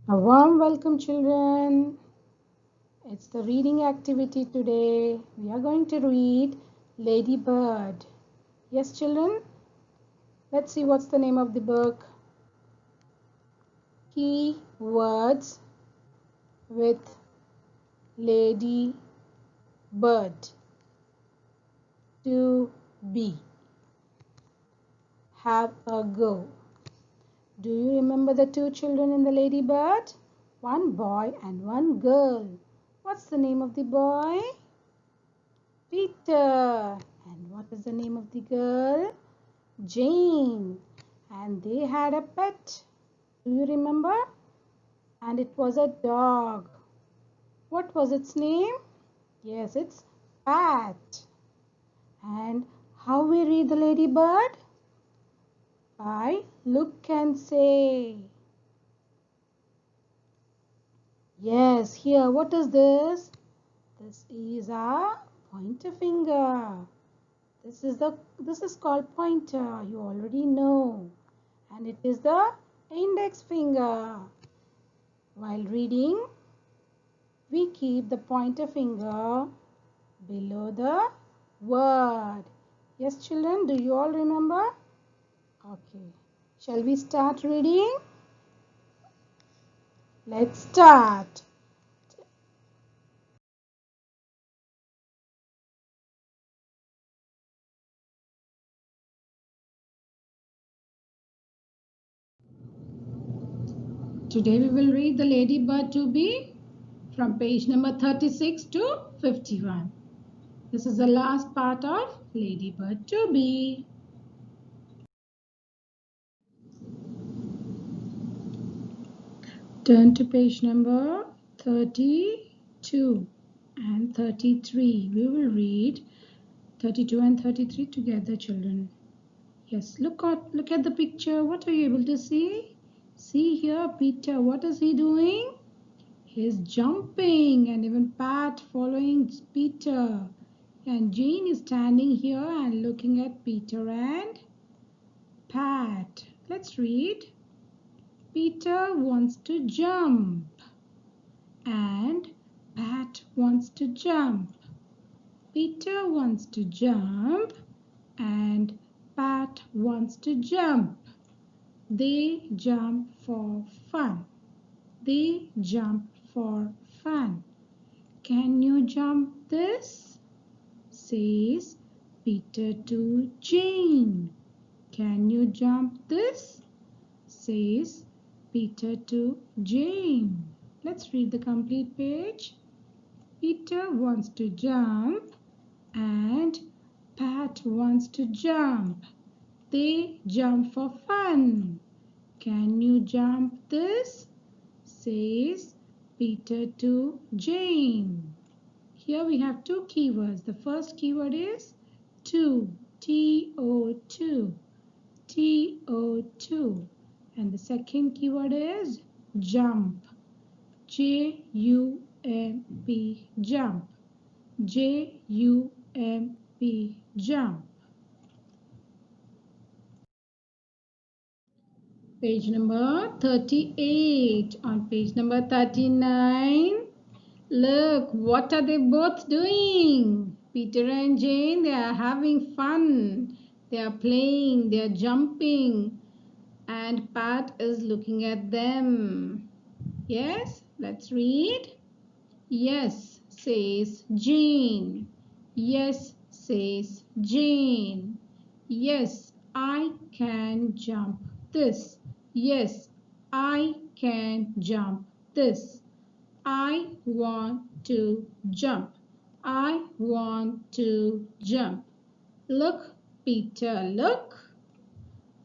A warm welcome, children. It's the reading activity today. We are going to read Lady Bird. Yes, children? Let's see what's the name of the book. Key words with Lady Bird. To be. Have a go. Do you remember the two children in the Lady Bird? One boy and one girl. What's the name of the boy? Peter. And what is the name of the girl? Jane. And they had a pet. Do you remember? And it was a dog. What was its name? Yes, it's Pat. And how we read the ladybird? By look and say. Yes, here, what is this? This is a pointer finger. This is called pointer. You already know. And it is the index finger. While reading, we keep the pointer finger below the word. Yes, children, do you all remember? Okay. Shall we start reading? Let's start. Today we will read the Ladybird to be from page number 36 to 51. This is the last part of Ladybird to be. Turn to page number 32 and 33. We will read 32 and 33 together, children. Yes, look at the picture. What are you able to see? See here, Peter. What is he doing? He's jumping, and even Pat following Peter. And Jane is standing here and looking at Peter and Pat. Let's read. Peter wants to jump, and Pat wants to jump. Peter wants to jump, and Pat wants to jump. They jump for fun. They jump for fun. Can you jump this? Says Peter to Jane. Can you jump this? Says Peter to Jane. Let's read the complete page. Peter wants to jump and Pat wants to jump. They jump for fun. Can you jump this? Says Peter to Jane. Here we have two keywords. The first keyword is to, T-O-2, T-O-2. And the second keyword is jump, J-U-M-P, jump, J-U-M-P, jump. Page number 38. On page number 39, look, what are they both doing? Peter and Jane, they are having fun. They are playing, they are jumping, and Pat is looking at them. Yes, let's read. Yes, says Jane. Yes, says Jane. Yes, I can jump this. Yes, I can jump this. I want to jump. I want to jump. Look, Peter, look.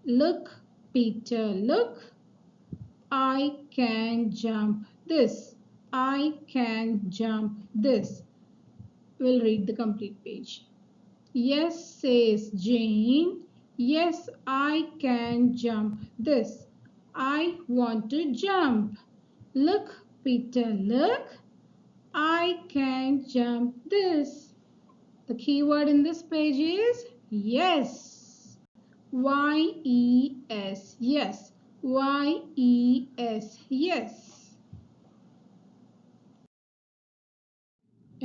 Look, Peter, look. I can jump this. I can jump this. We'll read the complete page. Yes, says Jane. Yes, I can jump this. I want to jump. Look, Peter, look. I can jump this. The key word in this page is yes. Y-E-S, yes. Y-E-S, yes.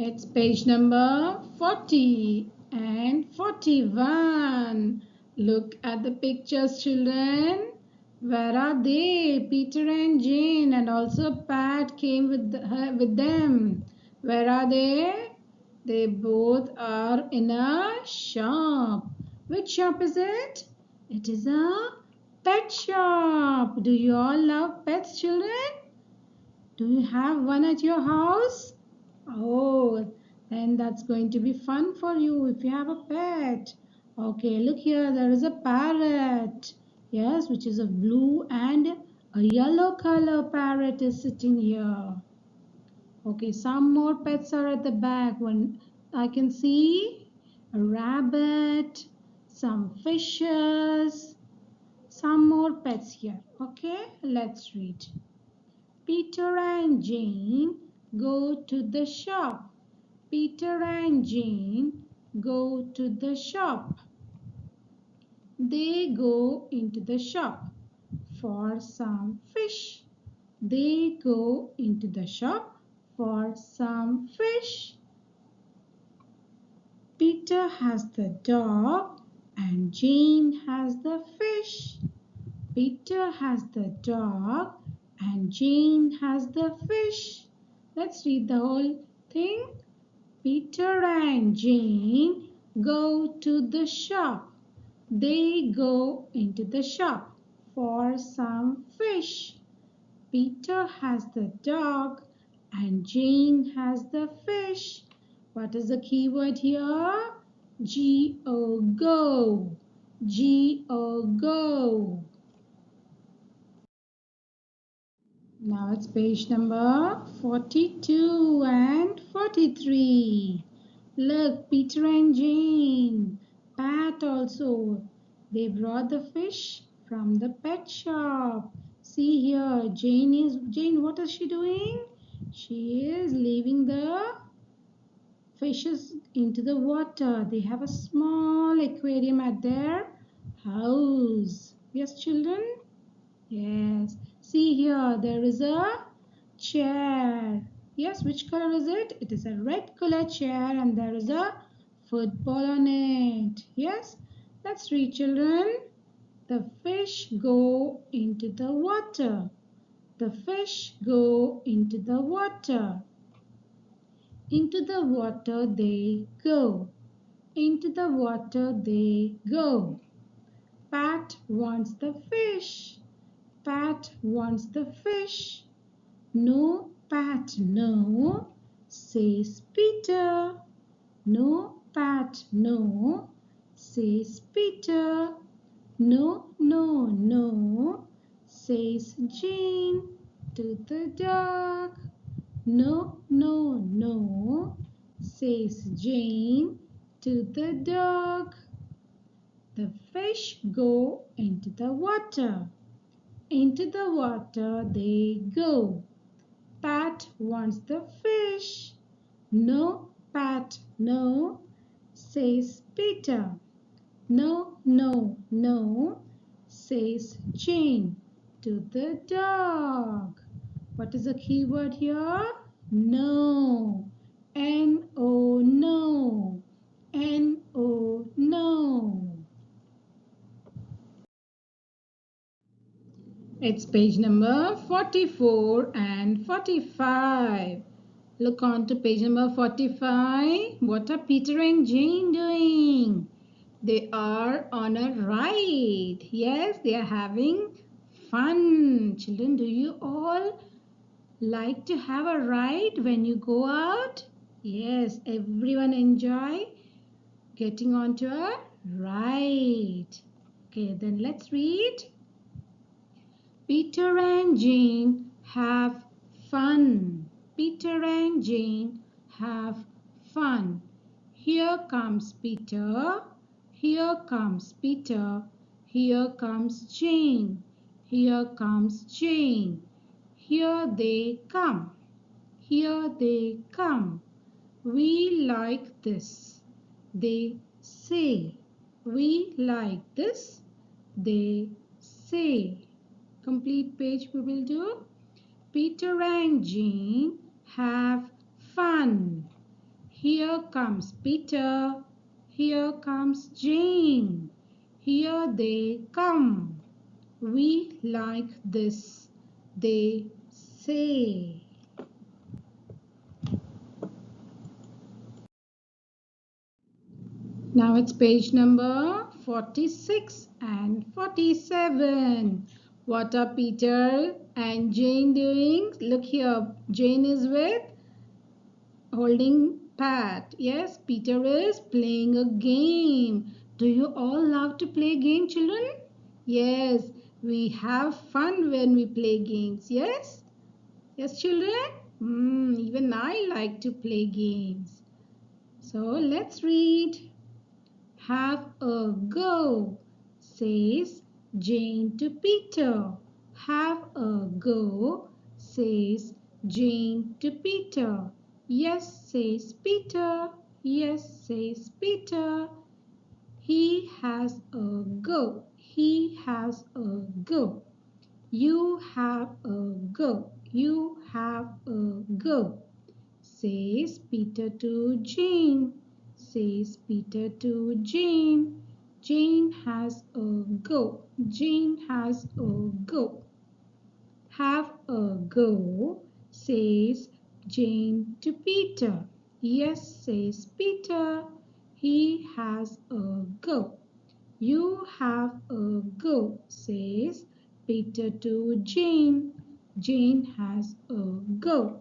It's page number 40 and 41. Look at the pictures, children. Where are they? Peter and Jane, and also Pat came with them. Where are they? They both are in a shop. Which shop is it? It is a pet shop. Do you all love pets, children? Do you have one at your house? Oh, then that's going to be fun for you if you have a pet. Okay, look here, there is a parrot. Yes, which is a blue and a yellow color parrot is sitting here. Okay, some more pets are at the back. One I can see a rabbit, some fishes, some more pets here. Okay, let's read. Peter and Jane go to the shop. Peter and Jane go to the shop. They go into the shop for some fish. They go into the shop for some fish. Peter has the dog and Jane has the fish. Peter has the dog and Jane has the fish. Let's read the whole thing. Peter and Jane go to the shop. They go into the shop for some fish. Peter has the dog and Jane has the fish. What is the key word here? G-O, go. G-O, go. Now it's page number 42 and 43. Look, Peter and Jane, Pat also. They brought the fish from the pet shop. See here, Jane, what is she doing? She is leaving the fishes into the water. They have a small aquarium at their house. Yes, children? Yes. See here, there is a chair. Yes, which color is it? It is a red color chair and there is a football on it. Yes. Let's read, children. The fish go into the water. The fish go into the water. Into the water they go. Into the water they go. Pat wants the fish. Pat wants the fish. No, Pat, no, says Peter. No, Pat, no, says Peter. No, no, no, says Jane to the dog. No, no, no, says Jane to the dog. The fish go into the water. Into the water they go. Pat wants the fish. No, Pat, no, says Peter. No, no, no, says Jane to the dog. What is the key word here? No. N-O, no. N-O, no. It's page number 44 and 45. Look on to page number 45. What are Peter and Jane doing? They are on a ride. Yes, they are having fun. Children, do you all like to have a ride when you go out? Yes, everyone enjoy getting onto a ride. Okay, then let's read. Peter and Jane have fun. Peter and Jane have fun. Here comes Peter. Here comes Peter. Here comes Jane. Here comes Jane. Here they come. Here they come. We like this. They say. We like this. They say. Complete page we will do. Peter and Jane have fun. Here comes Peter. Here comes Jane. Here they come. We like this, they say. Now it's page number 46 and 47. What are Peter and Jane doing? Look here. Jane is with holding Pat. Yes, Peter is playing a game. Do you all love to play game, children? Yes, we have fun when we play games. Yes? Yes, children? Even I like to play games. So let's read. Have a go, says Jane to Peter. Have a go, says Jane to Peter. Yes, says Peter. Yes, says Peter. He has a go. He has a go. You have a go. You have a go, says Peter to Jane. Says Peter to Jane. Jane has a go. Jane has a go. Have a go, says Jane to Peter. Yes, says Peter. He has a go. You have a go, says Peter to Jane. Jane has a go.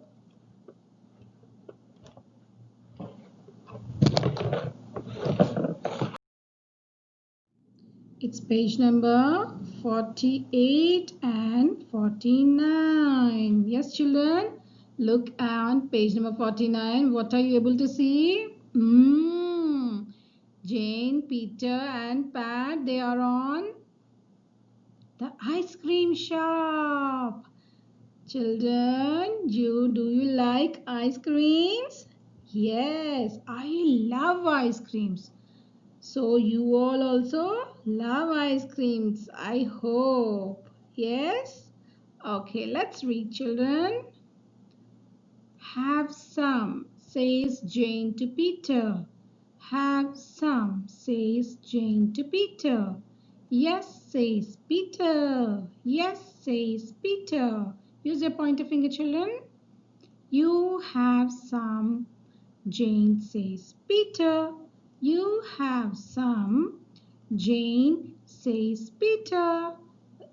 It's page number 48 and 49. Yes, children, look on page number 49. What are you able to see? Jane, Peter, and Pat, they are on the ice cream shop. Children, do you like ice creams? Yes, I love ice creams. So you all also love ice creams, I hope. Yes? Okay, let's read, children. Have some, says Jane to Peter. Have some, says Jane to Peter. Yes, says Peter. Yes, says Peter. Use your pointer finger, children. You have some, Jane says Peter. You have some, Jane says Peter.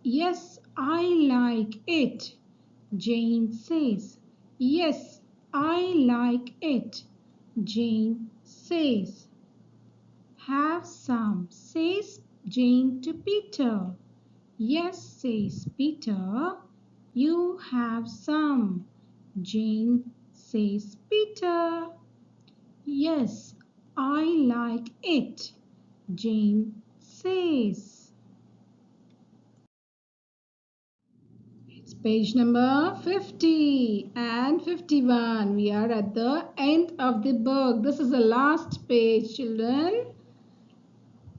Yes, I like it, Jane says. Yes, I like it, Jane says. Have some, says Jane to Peter. Yes, says Peter. You have some, Jane says Peter. Yes, I like it, Jane says. It's page number 50 and 51. We are at the end of the book. This is the last page, children.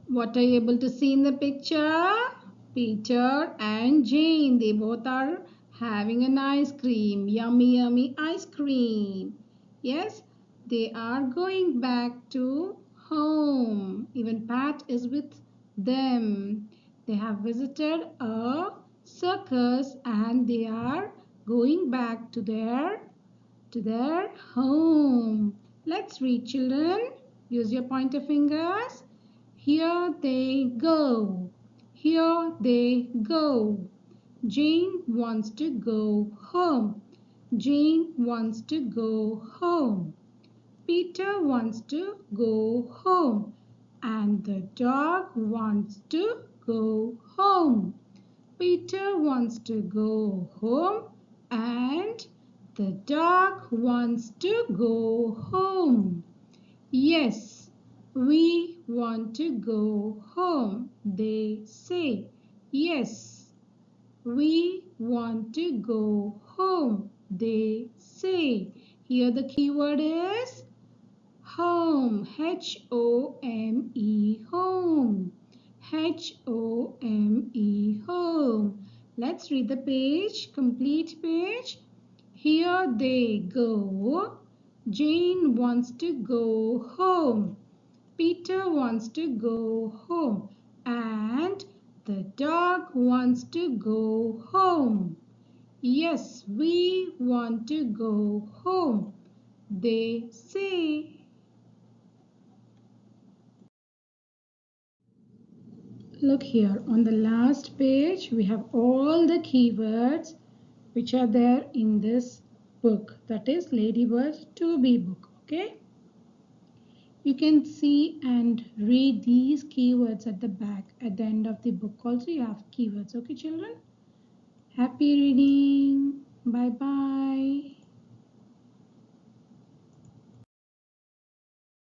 What are you able to see in the picture? Peter and Jane. They both are having an ice cream. Yummy, yummy ice cream. Yes, they are going back to home. Even Pat is with them. They have visited a circus and they are going back to their home. Let's read, children. Use your pointer fingers. Here they go. Here they go. Jane wants to go home. Jane wants to go home. Peter wants to go home. And the dog wants to go home. Peter wants to go home and the dog wants to go home. Yes, we want to go home, they say. Yes, we want to go home, they say. Here the keyword is home, H-O-M-E, home. H-O-M-E, home. Let's read the page, complete page. Here they go. Jane wants to go home. Peter wants to go home. And the dog wants to go home. Yes, we want to go home, they say. Look here, on the last page, we have all the keywords which are there in this book, that is Ladybird 2B book. Okay, you can see and read these keywords at the back. At the end of the book also you have keywords. Okay children, happy reading. Bye bye.